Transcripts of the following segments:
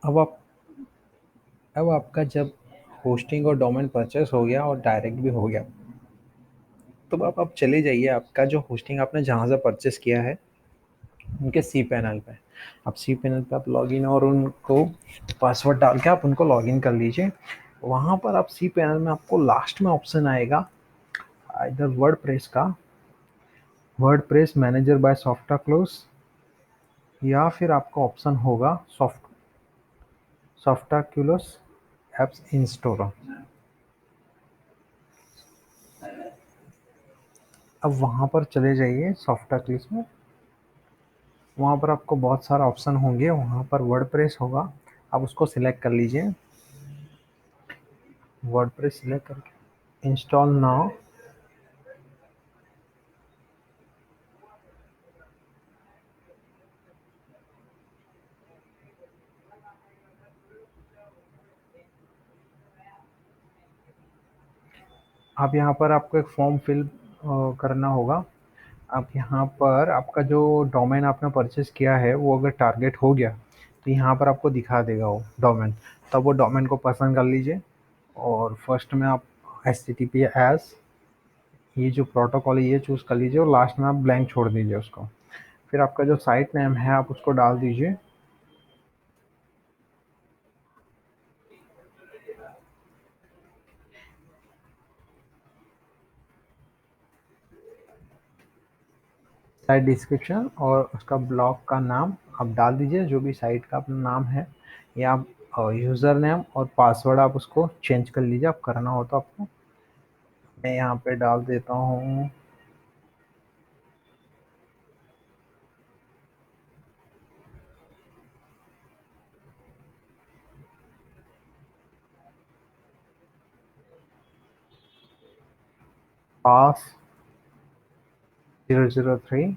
अब आपका जब होस्टिंग और डोमेन परचेस हो गया और डायरेक्ट भी हो गया, तो अब आप चले जाइए आपका जो होस्टिंग आपने जहाँ से परचेस किया है उनके सी पैनल पे। आप सी पैनल पे आप लॉगिन और उनको पासवर्ड डाल के आप उनको लॉगिन कर लीजिए। वहाँ पर आप सी पैनल में आपको लास्ट में ऑप्शन आएगा इधर WordPress manager by Softaculous, या फिर आपका ऑप्शन होगा सॉफ्टा क्यूलोस एप्स इंस्टॉलर। अब वहाँ पर चले जाइए सॉफ्टा क्लोज में। वहाँ पर आपको बहुत सारा ऑप्शन होंगे, वहाँ पर वर्ड प्रेस होगा, आप उसको सिलेक्ट कर लीजिए। वर्ड प्रेस सिलेक्ट करके इंस्टॉल नाउ। आप यहाँ पर आपको एक फॉर्म फिल करना होगा। आप यहाँ पर आपका जो डोमेन आपने परचेस किया है वो अगर टारगेट हो गया तो यहाँ पर आपको दिखा देगा वो डोमेन। तब वो डोमेन को पसंद कर लीजिए और फर्स्ट में आप H T T P S ये जो प्रोटोकॉल है ये चूज़ कर लीजिए और लास्ट में आप ब्लैंक छोड़ दीजिए उसको। फिर आपका जो साइट नेम है आप उसको डाल दीजिए। साइट डिस्क्रिप्शन और उसका ब्लॉग का नाम आप डाल दीजिए, जो भी साइट का अपना नाम है, या आप यूज़र नेम और पासवर्ड आप उसको चेंज कर लीजिए, आप करना हो तो आपको। मैं यहाँ पे डाल देता हूँ पास 003।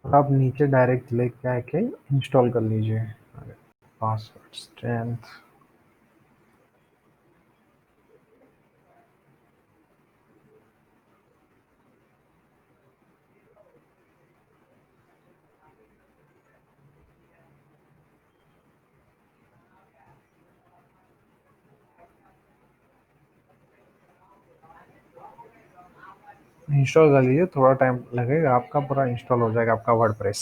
और आप नीचे डायरेक्ट लेके आके इंस्टॉल कर लीजिए पासवर्ड स्ट्रेंथ। इंस्टॉल कर लीजिए, थोड़ा टाइम लगेगा, आपका पूरा इंस्टॉल हो जाएगा आपका वर्डप्रेस।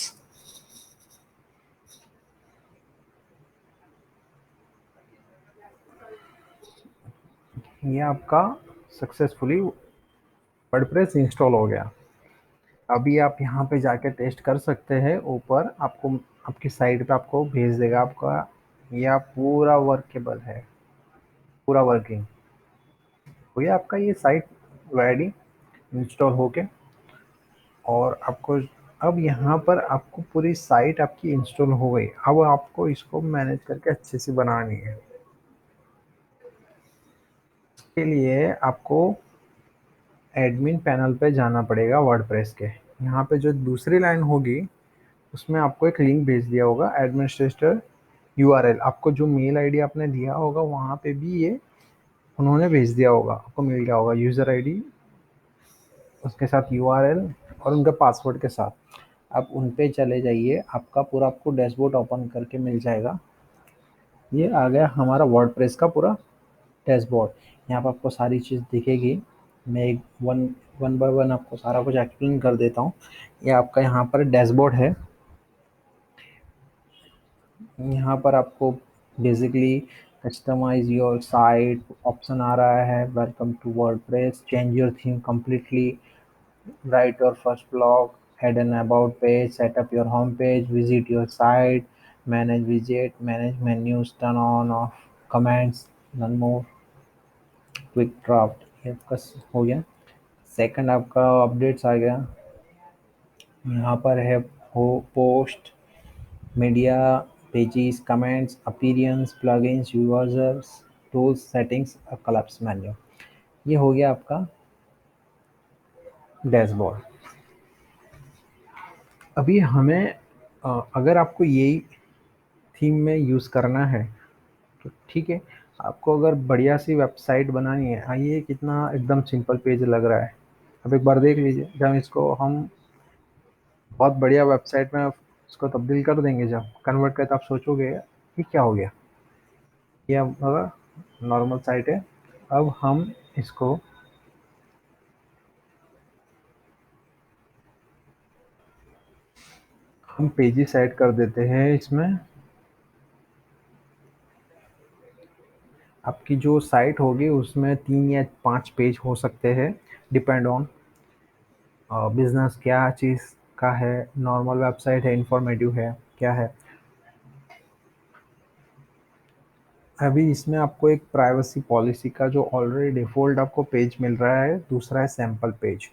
ये आपका सक्सेसफुली वर्डप्रेस इंस्टॉल हो गया। अभी आप यहाँ पे जाके टेस्ट कर सकते हैं, ऊपर आपको आपकी साइट पे आपको भेज देगा आपका। यह पूरा वर्केबल है, पूरा वर्किंग हो गया आपका ये साइट रेडी इंस्टॉल होके। और आपको अब यहाँ पर आपको पूरी साइट आपकी इंस्टॉल हो गई। अब आपको इसको मैनेज करके अच्छे से बनानी है। इसके लिए आपको एडमिन पैनल पे जाना पड़ेगा वर्डप्रेस के। यहाँ पे जो दूसरी लाइन होगी उसमें आपको एक लिंक भेज दिया होगा एडमिनिस्ट्रेटर यूआरएल। आपको जो मेल आईडी आपने दिया होगा वहाँ पे भी ये उन्होंने भेज दिया होगा, आपको मिल गया होगा यूज़र आईडी उसके साथ यूआरएल और उनका पासवर्ड के साथ। आप उन पे चले जाइए, आपका पूरा आपको डैशबोर्ड ओपन करके मिल जाएगा। ये आ गया हमारा वर्डप्रेस का पूरा डैशबोर्ड। यहाँ पर आपको सारी चीज़ दिखेगी। मैं एक वन वन बाय वन आपको सारा कुछ एक्सप्लेन कर देता हूँ। ये आपका यहाँ पर डैशबोर्ड है। यहाँ पर आपको basically customize your site option आ रहा है। Welcome to WordPress, change your theme completely, write your first blog, add an about page, set up your home page, visit your site, manage visit, manage menus, turn on off comments, none more, quick draft. ये आपका हो गया। Second आपका updates आ गया। यहाँ पर है हो post, media, pages, comments, appearance, plugins, users, tools, settings, collapse menu. ये हो गया आपका डैशबोर्ड। अभी हमें अगर आपको यही थीम में यूज़ करना है तो ठीक है। आपको अगर बढ़िया सी वेबसाइट बनानी है, आइए कितना एकदम सिंपल पेज लग रहा है। अब एक बार देख लीजिए, जब इसको हम बहुत बढ़िया वेबसाइट में इसको तब्दील कर देंगे, जब कन्वर्ट करके आप सोचोगे कि क्या हो गया, ये हमारा नॉर्मल साइट है। अब हम इसको हम पेजेस ऐड कर देते हैं इसमें। आपकी जो साइट होगी उसमें 3 या 5 पेज हो सकते हैं, डिपेंड ऑन बिजनेस क्या चीज़ का है, नॉर्मल वेबसाइट है, इंफॉर्मेटिव है, क्या है। अभी इसमें आपको एक प्राइवेसी पॉलिसी का जो ऑलरेडी डिफ़ॉल्ट आपको पेज मिल रहा है, दूसरा है सैम्पल पेज।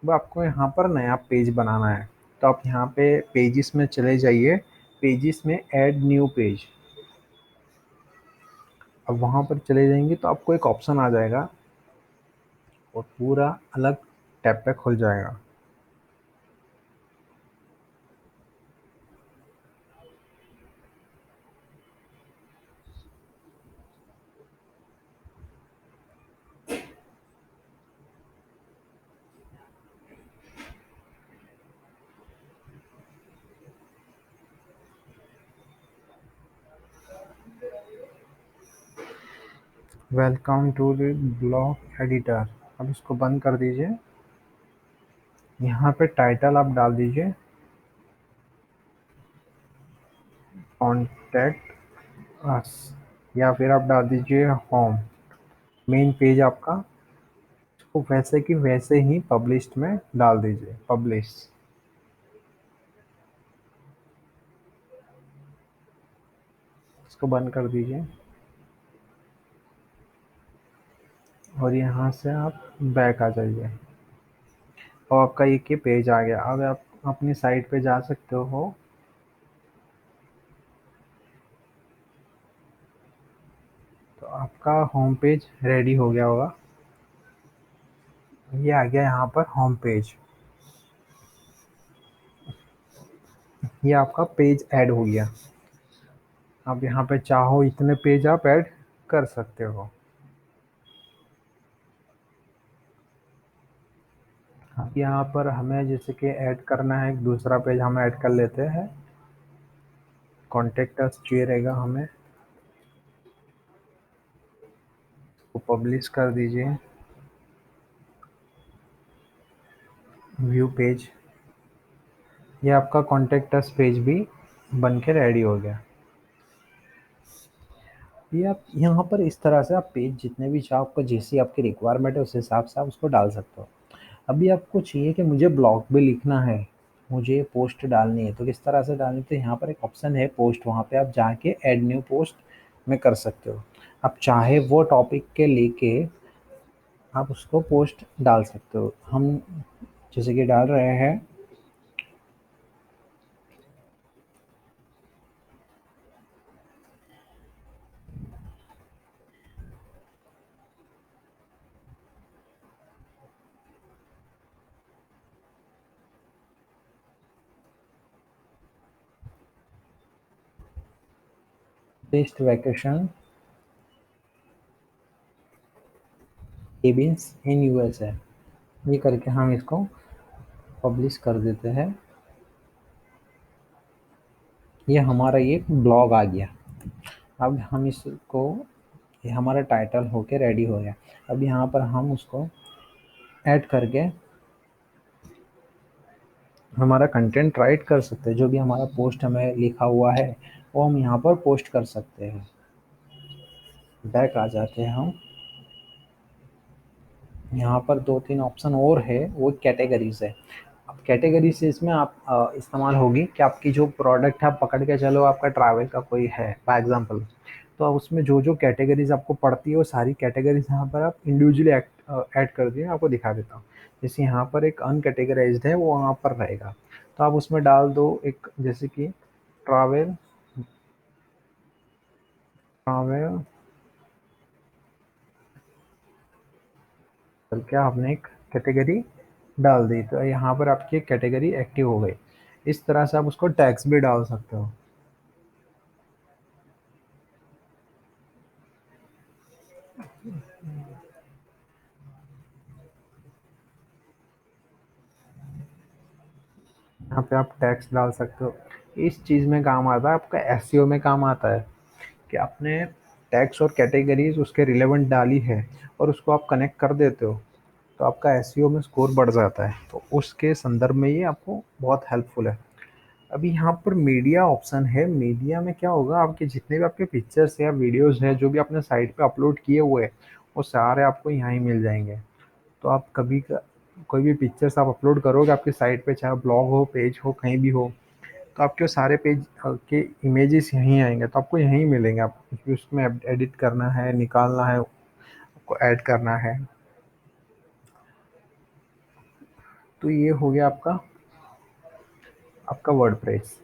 अब आपको यहाँ पर नया पेज बनाना है, तो आप यहाँ पे पेजेस में चले जाइए, पेजेस में ऐड न्यू पेज। अब वहाँ पर चले जाएंगे तो आपको एक ऑप्शन आ जाएगा और पूरा अलग टैब पे खुल जाएगा। Welcome to the blog editor. अब इसको बंद कर दीजिए। यहाँ पे टाइटल आप डाल दीजिए कॉन्टैक्ट अस, या फिर आप डाल दीजिए होम। मेन पेज आपका, इसको वैसे कि वैसे ही पब्लिश्ड में डाल दीजिए, पब्लिश। इसको बंद कर दीजिए और यहाँ से आप बैक आ जाइए और आपका एक ये पेज आ गया। अब आप अपनी साइट पे जा सकते हो। तो आपका होम पेज रेडी हो गया होगा। ये आ गया यहाँ पर होम पेज। ये आपका पेज ऐड हो गया। आप यहाँ पे चाहो इतने पेज आप ऐड कर सकते हो। अब यहाँ पर हमें जैसे कि ऐड करना है, एक दूसरा पेज हम ऐड कर लेते हैं। कॉन्टेक्ट अस चाहिए रहेगा हमें, वो पब्लिश कर दीजिए। व्यू पेज, ये आपका कॉन्टेक्ट अस पेज भी बन के रेडी हो गया। ये आप यहाँ पर इस तरह से आप पेज जितने भी चाहो, आपको जैसी आपकी रिक्वायरमेंट है उस हिसाब से आप उसको डाल सकते हो। अभी आपको चाहिए कि मुझे ब्लॉग भी लिखना है, मुझे पोस्ट डालनी है, तो किस तरह से डालनी है? तो यहाँ पर एक ऑप्शन है पोस्ट, वहाँ पे आप जाके ऐड न्यू पोस्ट में कर सकते हो। आप चाहे वो टॉपिक के लेके आप उसको पोस्ट डाल सकते हो। हम जैसे कि डाल रहे हैं best vacation cabins in USA, ये करके हम इसको पब्लिश कर देते हैं। ये हमारा ये ब्लॉग आ गया। अब हम इसको, ये हमारा टाइटल होके रेडी हो गया। अब यहाँ पर हम उसको ऐड करके हमारा कंटेंट राइट कर सकते हैं। जो भी हमारा पोस्ट हमें लिखा हुआ है वो हम यहाँ पर पोस्ट कर सकते हैं। बैक आ जाते हैं हम। यहाँ पर 2-3 ऑप्शन और है, वो कैटेगरीज है। अब कैटेगरी से इसमें आप इस्तेमाल होगी कि आपकी जो प्रोडक्ट है, आप पकड़ के चलो आपका ट्रैवल का कोई है बाय एग्जांपल, तो आप उसमें जो जो कैटेगरीज आपको पड़ती है वो सारी कैटेगरीज यहाँ पर आप इंडिविजुअली ऐड कर दिए। आपको दिखा देता हूँ। जैसे यहाँ पर एक अनकैटेगराइज्ड है, वो वहाँ पर रहेगा, तो आप उसमें डाल दो एक, जैसे कि ट्रैवल। ट्रैवल करके आपने एक कैटेगरी डाल दी, तो यहाँ पर आपकी कैटेगरी एक्टिव हो गई। इस तरह से आप उसको टैग्स भी डाल सकते हो। यहाँ पे आप टैक्स डाल सकते हो। इस चीज़ में काम आता है, आपका एसईओ में काम आता है कि आपने टैक्स और कैटेगरीज उसके रिलेवेंट डाली है और उसको आप कनेक्ट कर देते हो, तो आपका एसईओ में स्कोर बढ़ जाता है। तो उसके संदर्भ में ये आपको बहुत हेल्पफुल है। अभी यहाँ पर मीडिया ऑप्शन है। मीडिया में क्या होगा, आपके जितने भी आपके पिक्चर्स या वीडियोस हैं जो भी आपने साइट पे अपलोड किए हुए हैं, वो सारे आपको यहाँ ही मिल जाएंगे। तो आप कभी का कोई भी पिक्चर्स आप अपलोड करोगे आपकी साइट पे, चाहे ब्लॉग हो, पेज हो, कहीं भी हो, तो आपके वो सारे पेज के इमेजेस यहीं आएंगे, तो आपको यहीं मिलेंगे। आप कुछ भी उसमें एडिट करना है, निकालना है, आपको ऐड करना है। तो ये हो गया आपका आपका वर्डप्रेस।